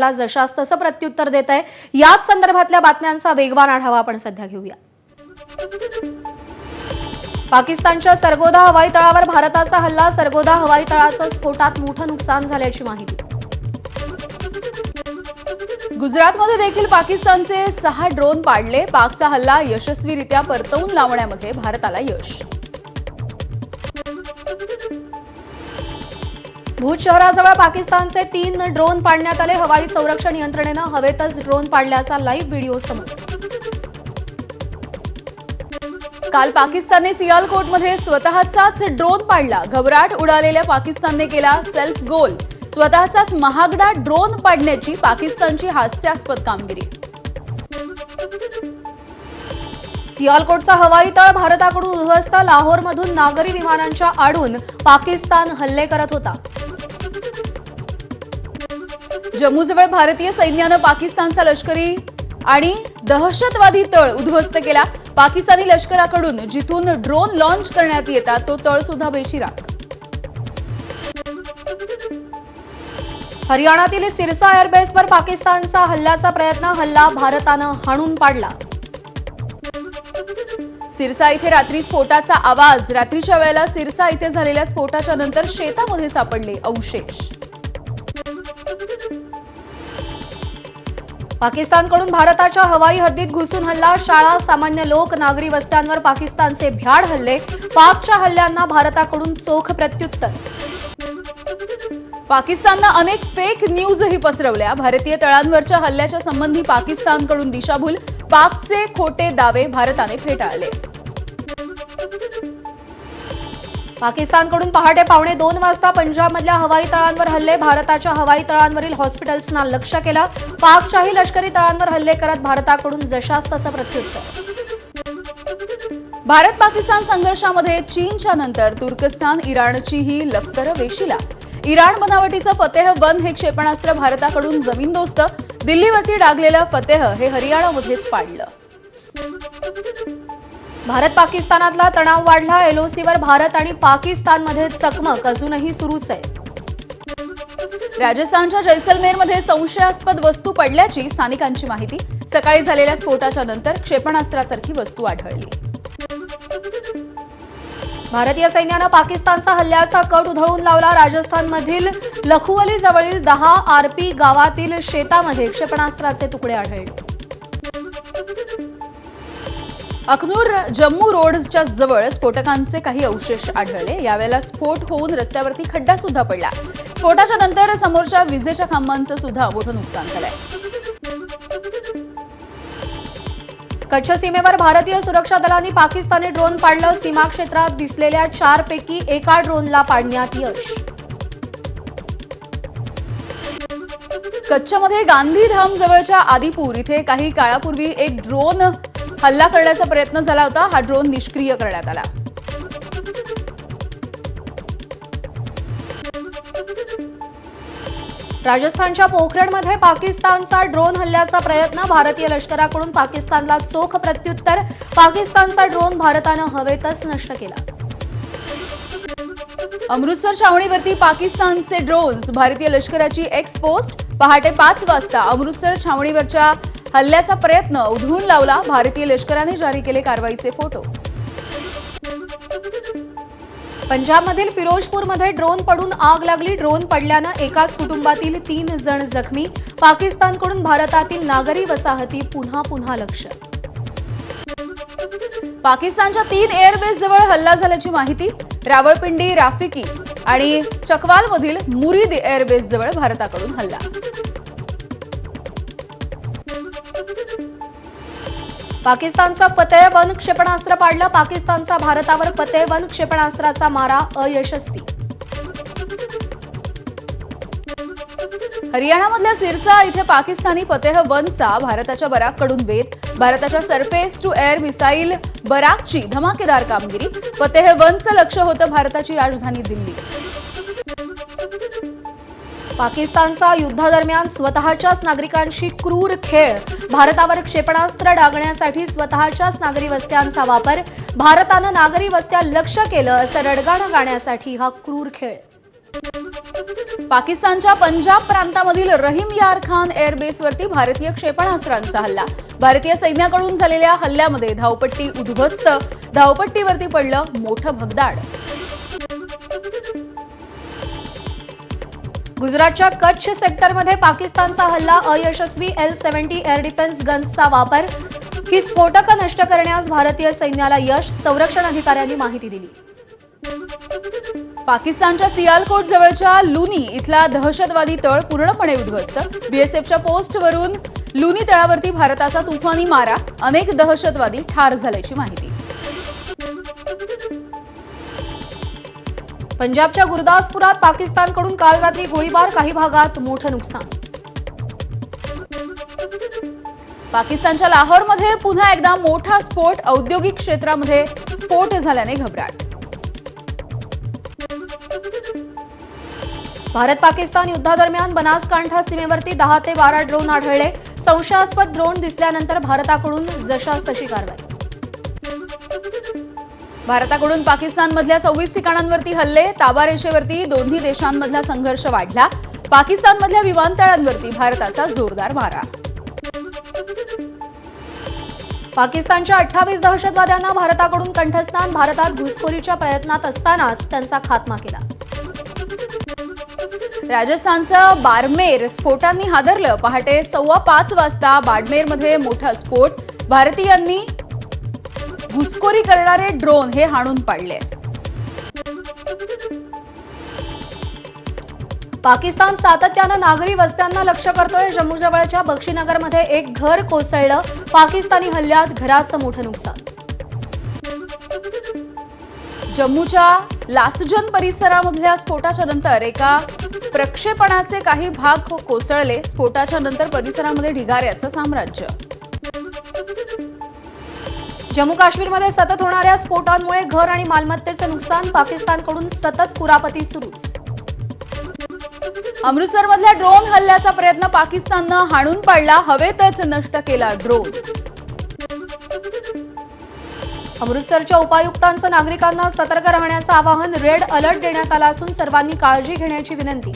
ला जशास तसं प्रत्युत्तर देत आहे। याच संदर्भातल्या बातम्यांचा वेगवान आढावा आपण सध्या घेऊया। पाकिस्तानच्या सरगोदा हवाई तळावर भारताचा हल्ला, सरगोदा हवाई तळाचं स्फोटात मोठं नुकसान झाल्याची माहिती। गुजरातमध्ये देखील पाकिस्तानचे 6 ड्रोन पाडले, पाकचा हल्ला यशस्वीरित्या परतवून लावण्यामध्ये भारताला यश। भूज शहराजवळ पाकिस्तानचे 3 ड्रोन पाडण्यात आले। हवाई संरक्षण यंत्रणेनं हवेतच ड्रोन पाडल्याचा लाईव्ह व्हिडिओ समोर। काल पाकिस्तानने सियालकोटमध्ये स्वतःचाच ड्रोन पाडला, घबराट उडालेल्या पाकिस्तानने केला सेल्फ गोल। स्वतःचाच महागडा ड्रोन पाडण्याची पाकिस्तानची हास्यास्पद कामगिरी। सियालकोटचा हवाई तळ भारताकडून उद्ध्वस्त, लाहोरमधून नागरी विमानांच्या आडून पाकिस्तान हल्ले करत होता। जम्मूजवळ भारतीय सैन्यानं पाकिस्तानचा लष्करी आणि दहशतवादी तळ उद्ध्वस्त केला। पाकिस्तानी लष्कराकडून जिथून ड्रोन लॉन्च करण्यात येतात तो तळ सुद्धा बेचिराख। हरियाणातील सिरसा एअरबेसवर पाकिस्तानचा हल्ल्याचा प्रयत्न, हल्ला भारतानं हाणून पाडला। सिरसा इथे रात्री स्फोटाचा आवाज, रात्रीच्या वेळेला सिरसा इथे झालेल्या स्फोटाच्या नंतर शेतामध्ये सापडले अवशेष। पाकिस्तानकडून भारताच्या हवाई हद्दीत घुसून हल्ला, शाळा, सामान्य लोक, नागरी वस्त्यांवर पाकिस्तानचे भ्याड हल्ले, पाकच्या हल्ल्यांना भारताकडून चोख प्रत्युत्तर। पाकिस्ताननं अनेक फेक न्यूजही पसरवल्या, भारतीय तळांवरच्या हल्ल्याच्या संबंधी पाकिस्तानकडून दिशाभूल, पाकचे खोटे दावे भारताने फेटाळले। पाकिस्तानकडून पहाटे 1:15 वाजता पंजाबमधल्या हवाई तळांवर हल्ले, भारताच्या हवाई तळांवरील हॉस्पिटल्सना लक्ष्य केलं, पाकच्याही लष्करी तळांवर हल्ले करत भारताकडून जशास तसं प्रत्युत्तर। भारत पाकिस्तान संघर्षामध्ये चीनच्या नंतर तुर्कस्तान, इराणचीही लष्करं वेशीला। इराण बनावटीचं फतेह-1 हे क्षेपणास्त्र भारताकडून जमीनदोस्त, दिल्लीवरती डागलेलं फतेह हे हरियाणामध्येच पाडलं। भारत पाकिस्तानातला तणाव वाढला, एलओसीवर भारत आणि पाकिस्तानमध्ये चकमक अजूनही सुरूच आहे। राजस्थानच्या जैसलमेरमध्ये संशयास्पद वस्तू पडल्याची स्थानिकांची माहिती, सकाळी झालेल्या स्फोटाच्या नंतर क्षेपणास्त्रासारखी वस्तू आढळली। भारतीय सैन्यानं पाकिस्तानचा हल्ल्याचा कट उधळून लावला, राजस्थानमधील लखुवली जवळील 10 आरपी गावातील शेतामध्ये क्षेपणास्त्राचे तुकडे आढळले। अखनूर जम्मू रोडच्या जवळ स्फोटकांचे काही अवशेष आढळले, यावेळेला स्फोट होऊन रस्त्यावरती खड्डा सुद्धा पडला। स्फोटाच्या नंतर समोरच्या विजेच्या खांबांचं सुद्धा मोठं नुकसान झालंय। कच्छ सीमेवर भारतीय सुरक्षा दलांनी पाकिस्तानी ड्रोन पाडलं, सीमा क्षेत्रात दिसलेल्या 4 पैकी एका ड्रोनला पाडण्यात यश। कच्छमध्ये गांधीधाम जवळच्या आदिपूर इथे काही काळापूर्वी एक ड्रोन हल्ला करण्याचा प्रयत्न झाला होता, हा ड्रोन निष्क्रिय करण्यात आला। राजस्थानच्या पोखरणमध्ये पाकिस्तानचा ड्रोन हल्ल्याचा प्रयत्न, भारतीय लष्कराकडून पाकिस्तानला चोख प्रत्युत्तर, पाकिस्तानचा ड्रोन भारतानं हवेतच नष्ट केला। अमृतसर छावणीवरती पाकिस्तानचे ड्रोन्स, भारतीय लष्कराची एक्सपोस्ट, पहाटे 5 वाजता अमृतसर छावणीवरच्या हल्ल्याचा प्रयत्न उधळून लावला, भारतीय लष्कराने जारी केले कारवाईचे फोटो। पंजाबमधील फिरोजपूरमध्ये ड्रोन पडून आग लागली, ड्रोन पडल्यानं एकाच कुटुंबातील 3 जण जखमी, पाकिस्तानकडून भारतातील नागरी वसाहती पुन्हा लक्ष्य। पाकिस्तानच्या 3 एअरबेस जवळ हल्ला झाल्याची माहिती, रावळपिंडी, राफिकी आणि चकवालमधील मुरीद एअरबेस जवळ भारताकडून हल्ला। पाकिस्तानचा फतेह-1 क्षेपणास्त्र पाडलं, पाकिस्तानचा भारतावर फतेह-1 क्षेपणास्त्राचा मारा अयशस्वी। हरियाणामधल्या सिरसा इथे पाकिस्तानी फतेह-1चा भारताच्या बराककडून वेध, भारताच्या सरफेस टू एअर मिसाईल बराकची धमाकेदार कामगिरी, फतेह-1चं लक्ष्य होतं भारताची राजधानी दिल्ली। पाकिस्तानचा युद्धादरम्यान स्वतःच्याच नागरिकांशी क्रूर खेळ, भारतावर क्षेपणास्त्र डागण्यासाठी स्वतःच्याच नागरी वस्त्यांचा वापर, भारतानं नागरी वस्त्या लक्ष्य केलं असं रडगाणं गाण्यासाठी हा क्रूर खेळ। पाकिस्तानच्या पंजाब प्रांतामधील रहीम यार खान एअरबेसवरती भारतीय क्षेपणास्त्रांचा हल्ला. भारतीय सैन्याकडून झालेल्या हल्ल्यामध्ये धावपट्टी उद्ध्वस्त, धावपट्टीवरती पडलं मोठं भगदाड. गुजरातच्या कच्छ सेक्टरमध्ये पाकिस्तानचा हल्ला अयशस्वी L-70 एअर डिफेन्स गन्सचा वापर. ही स्फोटकं नष्ट करण्यास भारतीय सैन्याला यश, संरक्षण अधिकाऱ्यांनी माहिती दिली. पाकिस्तानच्या सियालकोट जवळच्या लुनी इथला दहशतवादी तळ पूर्णपणे उद्ध्वस्त. बीएसएफच्या पोस्टवरून लुनी तळावरती भारताचा तुफानी मारा, अनेक दहशतवादी ठार झाल्याची माहिती. पंजाबच्या गुरदासपुरात पाकिस्तानकडून काल रात्री गोळीबार, काही भागात मोठं नुकसान. पाकिस्तानच्या लाहोरमध्ये पुन्हा एकदा मोठा स्फोट, औद्योगिक क्षेत्रामध्ये स्फोट झाल्याने घबराट. भारत पाकिस्तान युद्धादरम्यान बनासकांठा सीमेवरती 10 ते 12 ड्रोन आढळले. संशयास्पद ड्रोन दिसल्यानंतर भारताकडून जशास तशी कारवाई. भारताकडून पाकिस्तानमधल्या 24 ठिकाणांवरती हल्ले, ताबा रेषेवरती दोन्ही देशांमधला संघर्ष वाढला. पाकिस्तानमधल्या विमानतळांवरती भारताचा जोरदार मारा. पाकिस्तानच्या 28 दहशतवाद्यांना भारताकडून कंठस्नान. भारतात घुसखोरीच्या प्रयत्नात असतानाच त्यांचा खात्मा केला. राजस्थानचं बारमेर स्फोटांनी हादरलं. पहाटे 5:15 वाजता बाडमेरमध्ये मोठा स्फोट. भारतीयांनी घुसखोरी करणारे ड्रोन हे हाणून पाडले. पाकिस्तान सातत्यानं नागरी वस्त्यांना लक्ष्य करतोय. जम्मूजवळच्या बक्षीनगरमध्ये एक घर कोसळलं. पाकिस्तानी हल्ल्यात घराचं मोठं नुकसान. जम्मूच्या लासजन परिसरामधल्या स्फोटाच्या नंतर एका प्रक्षेपणाचे काही भाग कोसळले. स्फोटाच्या नंतर परिसरामध्ये ढिगाऱ्याचं साम्राज्य. जम्मू काश्मीरमध्ये सतत होणाऱ्या स्फोटांमुळे घर आणि मालमत्तेचं नुकसान. पाकिस्तानकडून सतत कुरापती सुरूच. अमृतसरमधल्या ड्रोन हल्ल्याचा प्रयत्न पाकिस्ताननं हाणून पाडला. हवेतच नष्ट केला ड्रोन. अमृतसरच्या उपायुक्तांचं नागरिकांना सतर्क राहण्याचं आवाहन. रेड अलर्ट देण्यात आला असून सर्वांनी काळजी घेण्याची विनंती.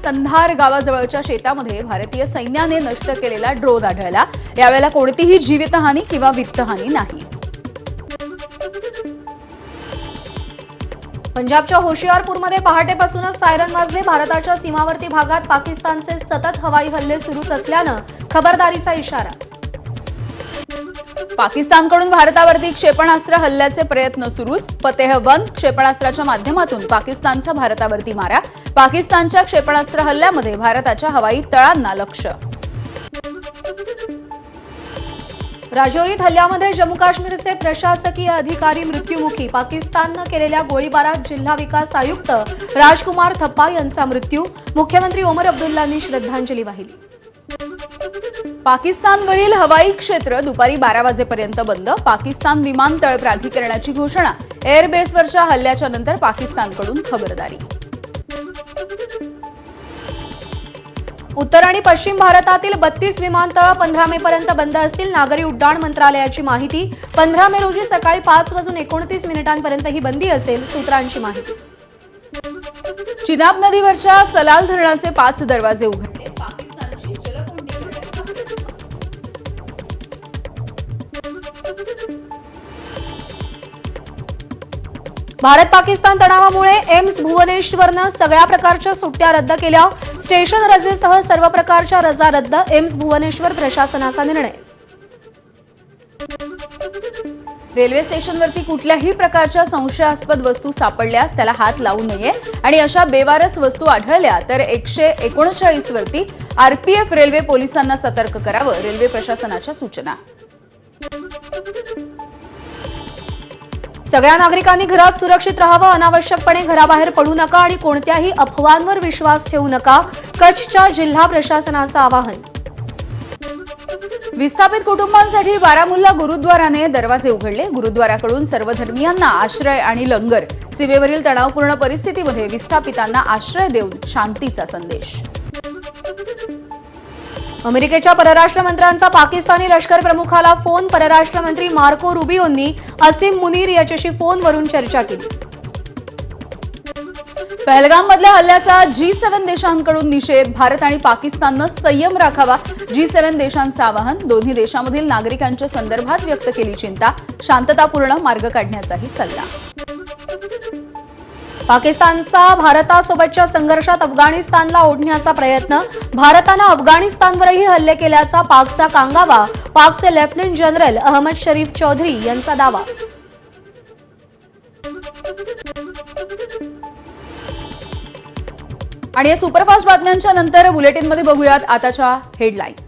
संधार गावाजवळच्या शेतामध्ये भारतीय सैन्याने नष्ट केलेला ड्रोन आढळला. यावेळेला कोणतीही जीवितहानी किंवा वित्तहानी नाही. पंजाबच्या होशियारपूरमध्ये पहाटेपासूनच सायरन वाजले. भारताच्या सीमावर्ती भागात पाकिस्तानचे सतत हवाई हल्ले सुरूच असल्यानं खबरदारीचा इशारा. पाकिस्तानकडून भारतावरती क्षेपणास्त्र हल्ल्याचे प्रयत्न सुरूच. फतेह 1 क्षेपणास्त्राच्या माध्यमातून पाकिस्तानचा भारतावरती मारा. पाकिस्तानच्या क्षेपणास्त्र हल्ल्यामध्ये भारताच्या हवाई तळांना लक्ष्य. राजौरीत हल्ल्यामध्ये जम्मू काश्मीरचे प्रशासकीय अधिकारी मृत्युमुखी. पाकिस्ताननं केलेल्या गोळीबारात जिल्हा विकास आयुक्त राजकुमार थप्पा यांचा मृत्यू. मुख्यमंत्री ओमर अब्दुल्लांनी श्रद्धांजली वाहिली. पाकिस्तानवरील हवाई क्षेत्र दुपारी 12 वाजेपर्यंत बंद. पाकिस्तान विमानतळ प्राधिकरणाची घोषणा. एअरबेसवरच्या हल्ल्याच्या नंतर पाकिस्तानकडून खबरदारी. उत्तर आणि पश्चिम भारतातील 32 विमानतळं 15 मेपर्यंत बंद असतील. नागरी उड्डाण मंत्रालयाची माहिती. 15 मे रोजी सकाळी 5:29 ही बंदी असेल, सूत्रांची माहिती. चिनाब नदीवरच्या सलाल धरणाचे 5 दरवाजे उघडले. पाकिस्तानची जलकोंडी करण्याचा भारत पाकिस्तान तणावामुळे एम्स भुवनेश्वरनं सगळ्या प्रकारच्या सुट्ट्या रद्द केल्या. स्टेशन रजेसह सर्व प्रकारच्या रजा रद्द. एम्स भुवनेश्वर प्रशासनाचा निर्णय. रेल्वे स्टेशनवरती कुठल्याही प्रकारच्या संशयास्पद वस्तू सापडल्यास त्याला हात लावू नये आणि अशा बेवारस वस्तू आढळल्या तर 139 वरती आरपीएफ रेल्वे पोलिसांना सतर्क करावं. रेल्वे प्रशासनाच्या सूचना. सगळ्या नागरिकांनी घरात सुरक्षित राहावं. अनावश्यकपणे घराबाहेर पडू नका आणि कोणत्याही अफवांवर विश्वास ठेवू नका. कच्छच्या जिल्हा प्रशासनाचं आवाहन. विस्थापित कुटुंबांसाठी बारामुल्ला गुरुद्वाराने दरवाजे उघडले. गुरुद्वाराकडून सर्व धर्मियांना आश्रय आणि लंगर. सीमेवरील तणावपूर्ण परिस्थितीमध्ये विस्थापितांना आश्रय देऊन शांतीचा संदेश. अमेरिकेच्या परराष्ट्र मंत्र्यांचा पाकिस्तानी लष्कर प्रमुखाला फोन. परराष्ट्र मंत्री मार्को रुबियोंनी असीम मुनीर याच्याशी फोनवरून चर्चा केली. पहलगाममधल्या हल्ल्याचा G7 देशांकडून निषेध. भारत आणि पाकिस्ताननं संयम राखावा. G7 देशांचं आवाहन. दोन्ही देशांमधील नागरिकांच्या संदर्भात व्यक्त केली चिंता. शांततापूर्ण मार्ग काढण्याचाही सल्ला. पाकिस्तानचा भारतासोबतच्या संघर्षात अफगाणिस्तानला ओढण्याचा प्रयत्न. भारतानं अफगाणिस्तानवरही हल्ले केल्याचा पाकचा कांगावा. पाकचे लेफ्टनंट जनरल अहमद शरीफ चौधरी यांचा दावा. आणि या सुपरफास्ट बातम्यांच्या नंतर बुलेटिनमध्ये बघूयात आताच्या हेडलाईन.